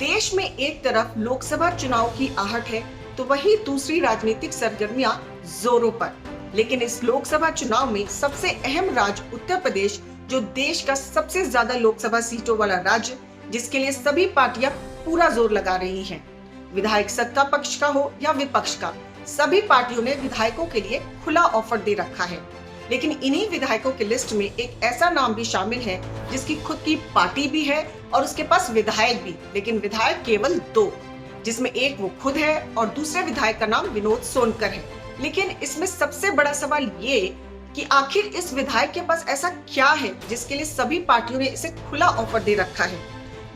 देश में एक तरफ लोकसभा चुनाव की आहट है तो वहीं दूसरी राजनीतिक सरगर्मियां जोरों पर। लेकिन इस लोकसभा चुनाव में सबसे अहम राज्य उत्तर प्रदेश, जो देश का सबसे ज्यादा लोकसभा सीटों वाला राज्य, जिसके लिए सभी पार्टियां पूरा जोर लगा रही हैं। विधायक सत्ता पक्ष का हो या विपक्ष का, सभी पार्टियों ने विधायकों के लिए खुला ऑफर दे रखा है। लेकिन इन्हीं विधायकों की लिस्ट में एक ऐसा नाम भी शामिल है जिसकी खुद की पार्टी भी है और उसके पास विधायक भी, लेकिन विधायक केवल दो, जिसमें एक वो खुद है और दूसरे विधायक का नाम विनोद सोनकर है। लेकिन इसमें सबसे बड़ा सवाल ये कि आखिर इस विधायक के पास ऐसा क्या है जिसके लिए सभी पार्टियों ने इसे खुला ऑफर दे रखा है,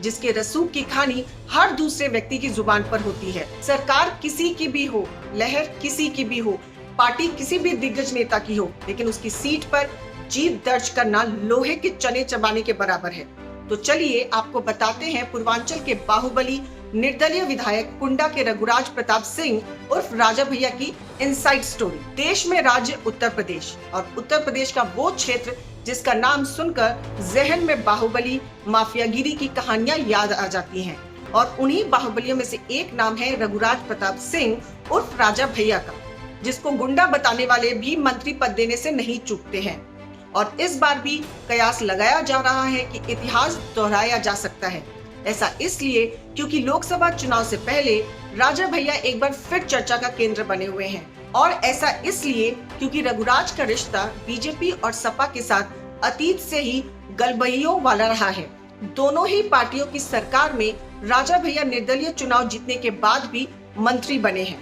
जिसके रसूख की कहानी हर दूसरे व्यक्ति की जुबान पर होती है। सरकार किसी की भी हो, लहर किसी की भी हो, पार्टी किसी भी दिग्गज नेता की हो, लेकिन उसकी सीट पर जीत दर्ज करना लोहे के चने चबाने के बराबर है। तो चलिए आपको बताते हैं पूर्वांचल के बाहुबली निर्दलीय विधायक कुंडा के रघुराज प्रताप सिंह उर्फ राजा भैया की इनसाइड स्टोरी। देश में राज्य उत्तर प्रदेश, और उत्तर प्रदेश का वो क्षेत्र जिसका नाम सुनकर जहन में बाहुबली माफियागिरी की कहानियां याद आ जाती हैं। और उन्हीं बाहुबलियों में से एक नाम है रघुराज प्रताप सिंह उर्फ राजा भैया का, जिसको गुंडा बताने वाले भी मंत्री पद देने से नहीं चूकते हैं। और इस बार भी कयास लगाया जा रहा है कि इतिहास दोहराया जा सकता है। ऐसा इसलिए क्योंकि लोकसभा चुनाव से पहले राजा भैया एक बार फिर चर्चा का केंद्र बने हुए हैं, और ऐसा इसलिए क्योंकि रघुराज का रिश्ता बीजेपी और सपा के साथ अतीत से ही गलबैयों वाला रहा है। दोनों ही पार्टियों की सरकार में राजा भैया निर्दलीय चुनाव जीतने के बाद भी मंत्री बने हैं।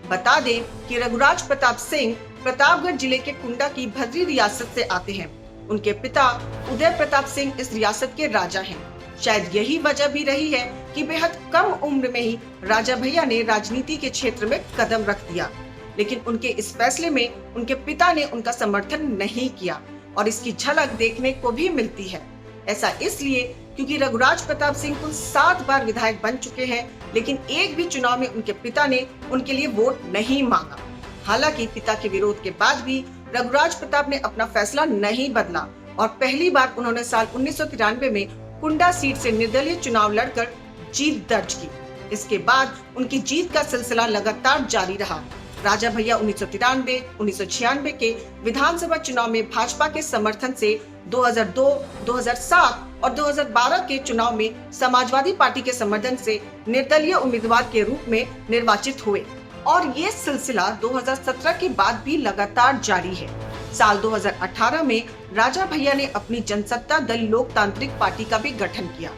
बता दें कि रघुराज प्रताप सिंह प्रतापगढ़ जिले के कुंडा की भद्री रियासत से आते हैं। उनके पिता उदय प्रताप सिंह इस रियासत के राजा हैं। शायद यही वजह भी रही है कि बेहद कम उम्र में ही राजा भैया ने राजनीति के क्षेत्र में कदम रख दिया। लेकिन उनके इस फैसले में उनके पिता ने उनका समर्थन नहीं किया, और इसकी झलक देखने को भी मिलती है। ऐसा इसलिए क्योंकि रघुराज प्रताप सिंह कुल 7 बार विधायक बन चुके हैं, लेकिन एक भी चुनाव में उनके पिता ने उनके लिए वोट नहीं मांगा। हालांकि पिता के विरोध के बाद भी रघुराज प्रताप ने अपना फैसला नहीं बदला, और पहली बार उन्होंने साल 1993 में कुंडा सीट से निर्दलीय चुनाव लड़कर जीत दर्ज की। इसके बाद उनकी जीत का सिलसिला लगातार जारी रहा। राजा भैया 1993, 1996 के विधानसभा चुनाव में भाजपा के समर्थन से 2002, 2007 और 2012 के चुनाव में समाजवादी पार्टी के समर्थन से निर्दलीय उम्मीदवार के रूप में निर्वाचित हुए, और ये सिलसिला 2017 के बाद भी लगातार जारी है। साल 2018 में राजा भैया ने अपनी जनसत्ता दल लोकतांत्रिक पार्टी का भी गठन किया।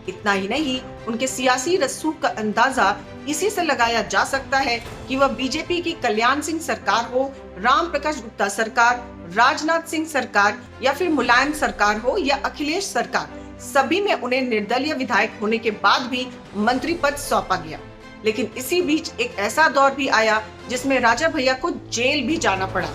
इतना ही नहीं, उनके सियासी रसूख का अंदाजा इसी से लगाया जा सकता है कि वह बीजेपी की कल्याण सिंह सरकार हो, राम प्रकाश गुप्ता सरकार, राजनाथ सिंह सरकार, या फिर मुलायम सरकार हो या अखिलेश सरकार, सभी में उन्हें निर्दलीय विधायक होने के बाद भी मंत्री पद सौंपा गया। लेकिन इसी बीच एक ऐसा दौर भी आया जिसमें राजा भैया को जेल भी जाना पड़ा।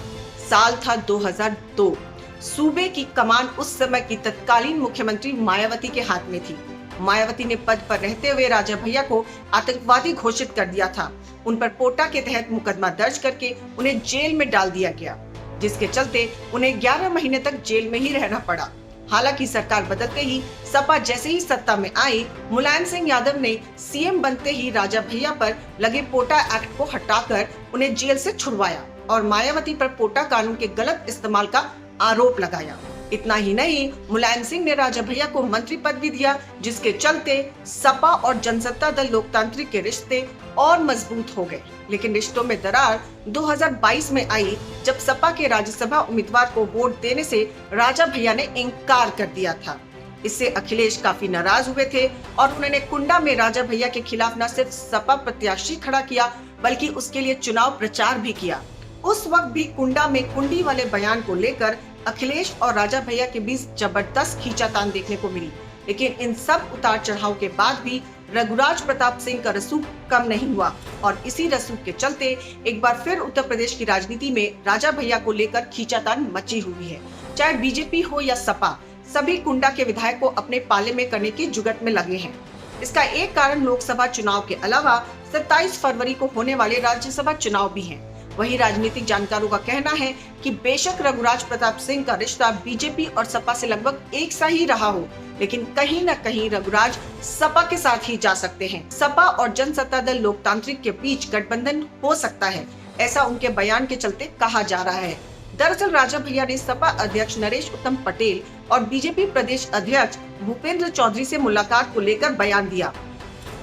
साल था 2002। सूबे की कमान उस समय की तत्कालीन मुख्यमंत्री मायावती के हाथ में थी। मायावती ने पद पर रहते हुए राजा भैया को आतंकवादी घोषित कर दिया था। उन पर पोटा के तहत मुकदमा दर्ज करके उन्हें जेल में डाल दिया गया, जिसके चलते उन्हें 11 महीने तक जेल में ही रहना पड़ा। हालांकि सरकार बदलते ही सपा जैसे ही सत्ता में आई, मुलायम सिंह यादव ने सीएम बनते ही राजा भैया पर लगे पोटा एक्ट को हटाकर उन्हें जेल से छुड़वाया और मायावती पर पोटा कानून के गलत इस्तेमाल का आरोप लगाया। इतना ही नहीं, मुलायम सिंह ने राजा भैया को मंत्री पद भी दिया, जिसके चलते सपा और जनसत्ता दल लोकतांत्रिक के रिश्ते और मजबूत हो गए। लेकिन रिश्तों में दरार 2022 में आई, जब सपा के राज्यसभा उम्मीदवार को वोट देने से राजा भैया ने इनकार कर दिया था। इससे अखिलेश काफी नाराज हुए थे और उन्होंने कुंडा में राजा भैया के खिलाफ न सिर्फ सपा प्रत्याशी खड़ा किया, बल्कि उसके लिए चुनाव प्रचार भी किया। उस वक्त भी कुंडा में कुंडी वाले बयान को लेकर अखिलेश और राजा भैया के बीच जबरदस्त खींचातान देखने को मिली। लेकिन इन सब उतार चढ़ाव के बाद भी रघुराज प्रताप सिंह का रसूख कम नहीं हुआ, और इसी रसूख के चलते एक बार फिर उत्तर प्रदेश की राजनीति में राजा भैया को लेकर खींचातान मची हुई है। चाहे बीजेपी हो या सपा, सभी कुंडा के विधायक को अपने पाले में करने की जुगत में लगे हैं। इसका एक कारण लोकसभा चुनाव के अलावा 27 फरवरी को होने वाले राज्यसभा चुनाव भी हैं। वहीं राजनीतिक जानकारों का कहना है कि बेशक रघुराज प्रताप सिंह का रिश्ता बीजेपी और सपा से लगभग एक सा ही रहा हो, लेकिन कहीं न कहीं रघुराज सपा के साथ ही जा सकते हैं। सपा और जनसत्ता दल लोकतांत्रिक के बीच गठबंधन हो सकता है, ऐसा उनके बयान के चलते कहा जा रहा है। दरअसल राजा भैया ने सपा अध्यक्ष नरेश उत्तम पटेल और बीजेपी प्रदेश अध्यक्ष भूपेंद्र चौधरी से मुलाकात को लेकर बयान दिया,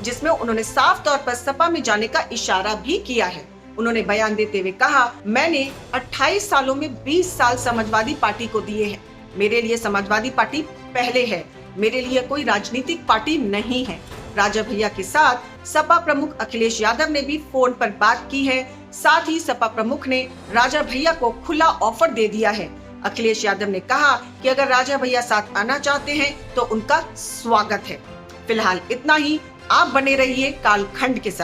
जिसमें उन्होंने साफ तौर पर सपा में जाने का इशारा भी किया है। उन्होंने बयान देते हुए कहा, मैंने 28 सालों में 20 साल समाजवादी पार्टी को दिए हैं। मेरे लिए समाजवादी पार्टी पहले है, मेरे लिए कोई राजनीतिक पार्टी नहीं है। राजा भैया के साथ सपा प्रमुख अखिलेश यादव ने भी फोन पर बात की है। साथ ही सपा प्रमुख ने राजा भैया को खुला ऑफर दे दिया है। अखिलेश यादव ने कहा कि अगर राजा भैया साथ आना चाहते हैं तो उनका स्वागत है। फिलहाल इतना ही। आप बने रहिए कालखंड के साथ।